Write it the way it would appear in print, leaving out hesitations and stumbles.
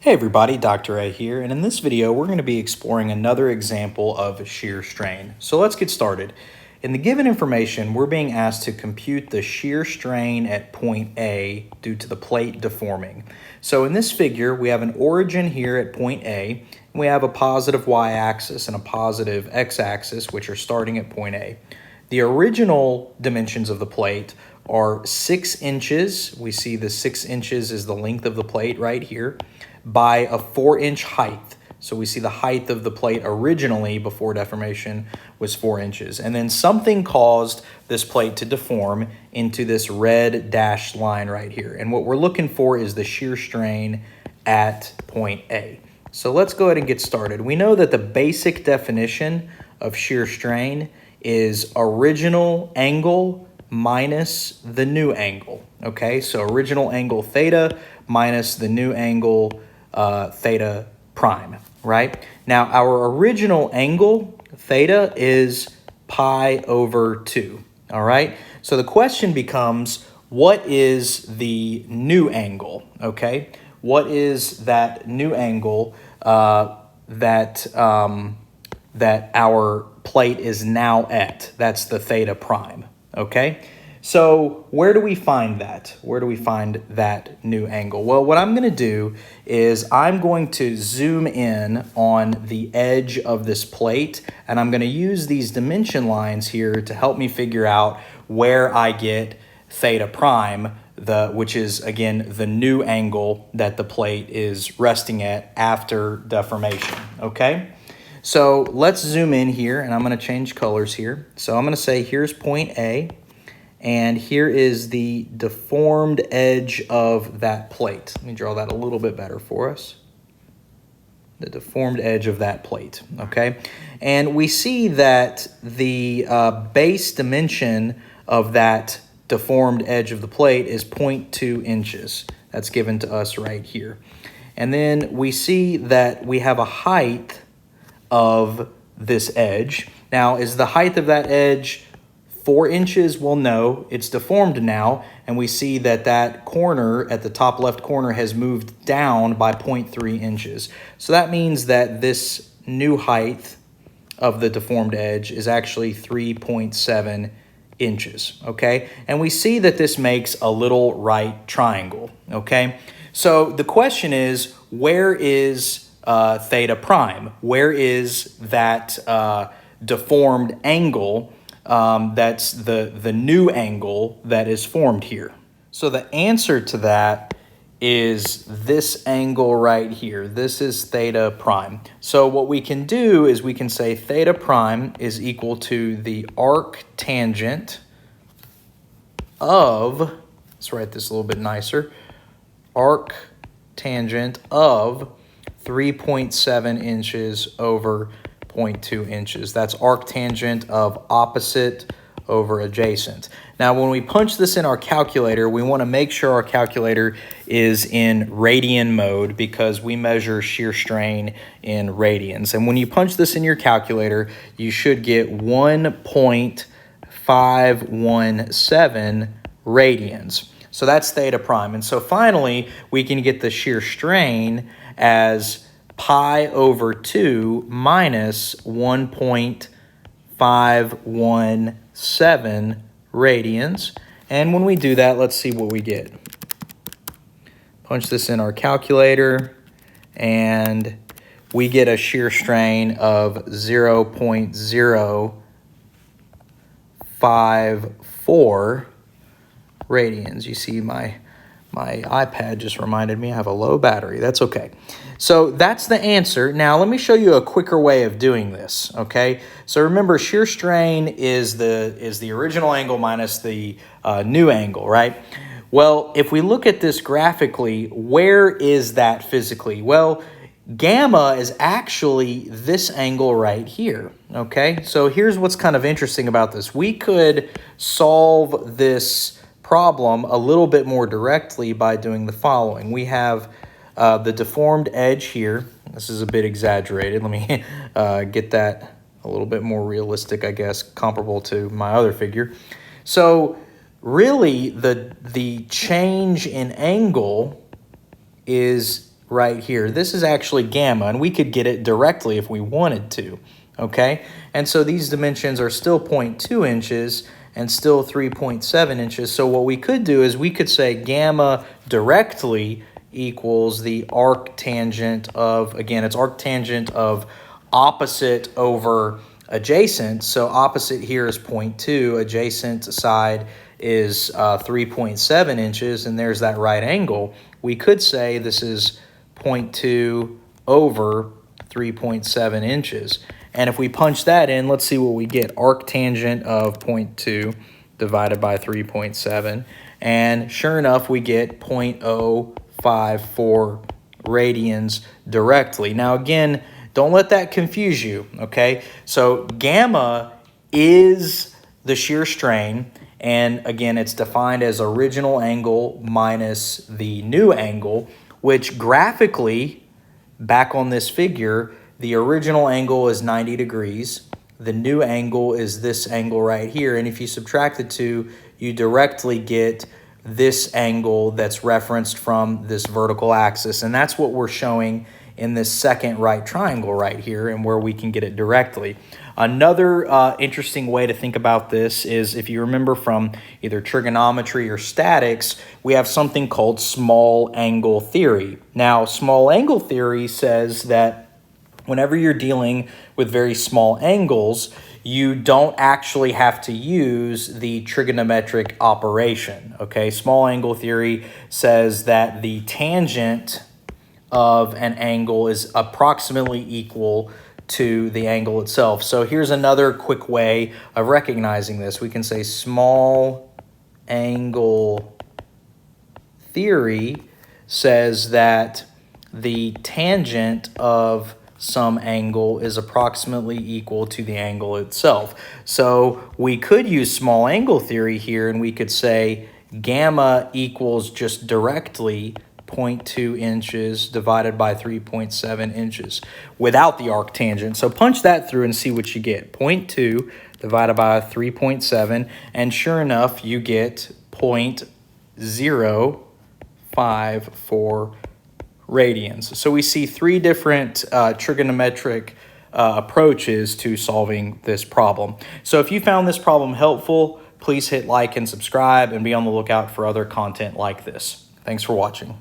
Hey everybody, Dr. A here, and in this video we're going to be exploring another example of shear strain. So let's get started. In the given information, we're being asked to compute the shear strain at point A due to the plate deforming. So in this figure, we have an origin here at point A, and we have a positive y-axis and a positive x-axis, which are starting at point A. The original dimensions of the plate are 6 inches. We see the 6 inches is the length of the plate right here, by a 4-inch height. So we see the height of the plate originally before deformation was 4 inches. And then something caused this plate to deform into this red dashed line right here. And what we're looking for is the shear strain at point A. So let's go ahead and get started. We know that the basic definition of shear strain is original angle minus the new angle. Okay, so original angle theta minus the new angle theta prime, right? Now, our original angle, theta, is pi over 2, all right? So the question becomes, what is the new angle, okay? What is that new angle that our plate is now at? That's the theta prime, okay? So where do we find that? Where do we find that new angle? Well, what I'm going to do is I'm going to zoom in on the edge of this plate, and I'm going to use these dimension lines here to help me figure out where I get theta prime, which is, again, the new angle that the plate is resting at after deformation, okay? So let's zoom in here, and I'm going to change colors here. So I'm going to say here's point A. And here is the deformed edge of that plate. Let me draw that a little bit better for us. The deformed edge of that plate, okay? And we see that the base dimension of that deformed edge of the plate is 0.2 inches. That's given to us right here. And then we see that we have a height of this edge. Now, is the height of that edge 4 inches? Well, no, it's deformed now, and we see that that corner at the top left corner has moved down by 0.3 inches. So that means that this new height of the deformed edge is actually 3.7 inches, okay? And we see that this makes a little right triangle, okay? So the question is, where is theta prime? Where is that deformed angle? That's the new angle that is formed here. So the answer to that is this angle right here. This is theta prime. So what we can do is we can say theta prime is equal to the arc tangent of, let's write this a little bit nicer, arc tangent of 3.7 inches over 0.2 inches. That's arctangent of opposite over adjacent. Now, when we punch this in our calculator, we want to make sure our calculator is in radian mode because we measure shear strain in radians. And when you punch this in your calculator, you should get 1.517 radians. So that's theta prime. And so finally, we can get the shear strain as pi over 2 minus 1.517 radians. And when we do that, let's see what we get. Punch this in our calculator, and we get a shear strain of 0.054 radians. You see my iPad just reminded me I have a low battery. That's okay. So that's the answer. Now let me show you a quicker way of doing this, okay? So remember, shear strain is the original angle minus the new angle, right? Well, if we look at this graphically, where is that physically? Well, gamma is actually this angle right here, okay? So here's what's kind of interesting about this. We could solve this problem a little bit more directly by doing the following. We have the deformed edge here. This is a bit exaggerated. Let me get that a little bit more realistic, I guess, comparable to my other figure. So really, the change in angle is right here. This is actually gamma, and we could get it directly if we wanted to, okay? And so these dimensions are still 0.2 inches and still 3.7 inches. So what we could do is we could say gamma directly equals the arctangent of, again, it's arctangent of opposite over adjacent. So opposite here is 0.2, adjacent side is 3.7 inches, and there's that right angle. We could say this is 0.2 over 3.7 inches. And if we punch that in, let's see what we get. Arctangent of 0.2 divided by 3.7. And sure enough, we get 0.054 radians directly. Now again, don't let that confuse you, okay? So gamma is the shear strain, and again, it's defined as original angle minus the new angle, which graphically, back on this figure, the original angle is 90 degrees. The new angle is this angle right here, and if you subtract the two, you directly get this angle that's referenced from this vertical axis, and that's what we're showing in this second right triangle right here, and where we can get it directly. Another interesting way to think about this is, if you remember from either trigonometry or statics, we have something called small angle theory. Now, small angle theory says that whenever you're dealing with very small angles, you don't actually have to use the trigonometric operation, okay? Small angle theory says that the tangent of an angle is approximately equal to the angle itself. So here's another quick way of recognizing this. We can say small angle theory says that the tangent of some angle is approximately equal to the angle itself. So we could use small angle theory here, and we could say gamma equals just directly 0.2 inches divided by 3.7 inches without the arctangent. So punch that through and see what you get. 0.2 divided by 3.7, and sure enough, you get 0.054 radians. So we see three different trigonometric approaches to solving this problem. So if you found this problem helpful, please hit like and subscribe, and be on the lookout for other content like this. Thanks for watching.